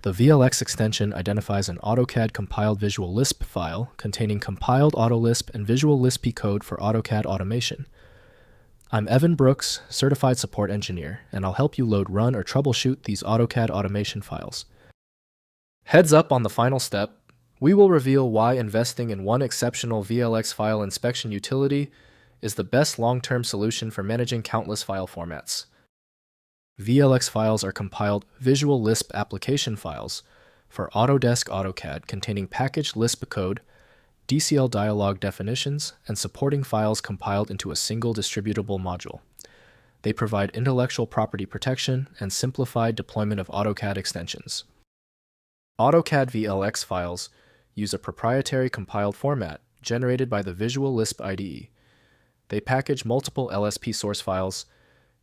The VLX extension identifies an AutoCAD compiled Visual Lisp file containing compiled AutoLisp and Visual Lisp code for AutoCAD automation. I'm Evan Brooks, Certified Support Engineer, and I'll help you load, run, or troubleshoot these AutoCAD automation files. Heads up on the final step, we will reveal why investing in one exceptional VLX file inspection utility is the best long-term solution for managing countless file formats. VLX files are compiled Visual Lisp application files for Autodesk AutoCAD containing packaged Lisp code, DCL dialog definitions, and supporting files compiled into a single distributable module. They provide intellectual property protection and simplified deployment of AutoCAD extensions. AutoCAD VLX files use a proprietary compiled format generated by the Visual Lisp IDE. They package multiple LSP source files,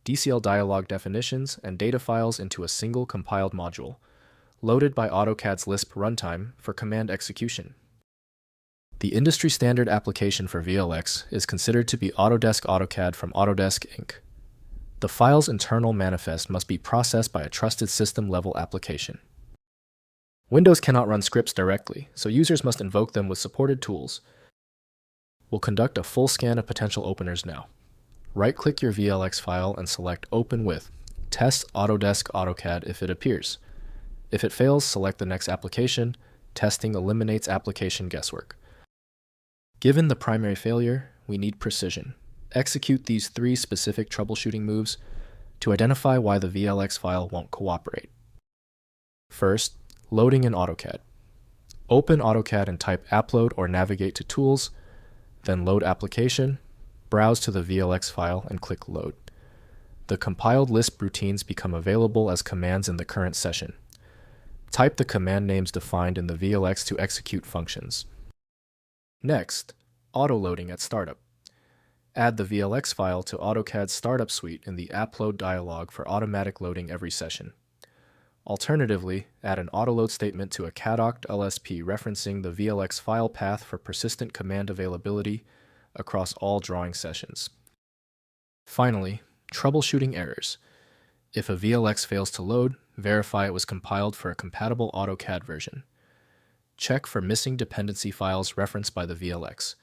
DCL dialog definitions, and data files into a single compiled module, loaded by AutoCAD's Lisp runtime for command execution. The industry standard application for VLX is considered to be Autodesk AutoCAD from Autodesk Inc. The file's internal manifest must be processed by a trusted system-level application. Windows cannot run scripts directly, so users must invoke them with supported tools. We'll conduct a full scan of potential openers now. Right-click your VLX file and select Open with Test Autodesk AutoCAD if it appears. If it fails, select the next application. Testing eliminates application guesswork. Given the primary failure, we need precision. Execute these 3 specific troubleshooting moves to identify why the VLX file won't cooperate. First, loading in AutoCAD. Open AutoCAD and type Upload or navigate to Tools, then Load Application, browse to the VLX file and click Load. The compiled Lisp routines become available as commands in the current session. Type the command names defined in the VLX to execute functions. Next, auto-loading at startup. Add the VLX file to AutoCAD's Startup Suite in the Upload dialog for automatic loading every session. Alternatively, add an autoload statement to a cadoct LSP referencing the VLX file path for persistent command availability across all drawing sessions. Finally, troubleshooting errors. If a VLX fails to load, verify it was compiled for a compatible AutoCAD version. Check for missing dependency files referenced by the VLX.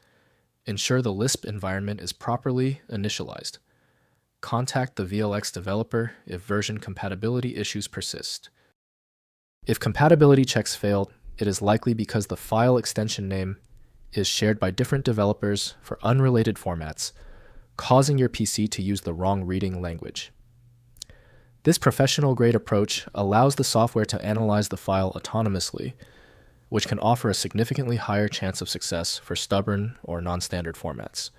Ensure the Lisp environment is properly initialized. Contact the VLX developer if version compatibility issues persist. If compatibility checks failed, it is likely because the file extension name is shared by different developers for unrelated formats, causing your PC to use the wrong reading language. This professional-grade approach allows the software to analyze the file autonomously, which can offer a significantly higher chance of success for stubborn or non-standard formats.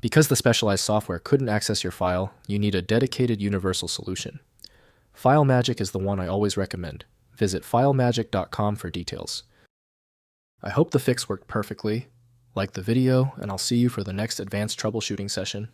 Because the specialized software couldn't access your file, you need a dedicated universal solution. FileMagick is the one I always recommend. Visit filemagick.com for details. I hope the fix worked perfectly. Like the video, and I'll see you for the next advanced troubleshooting session.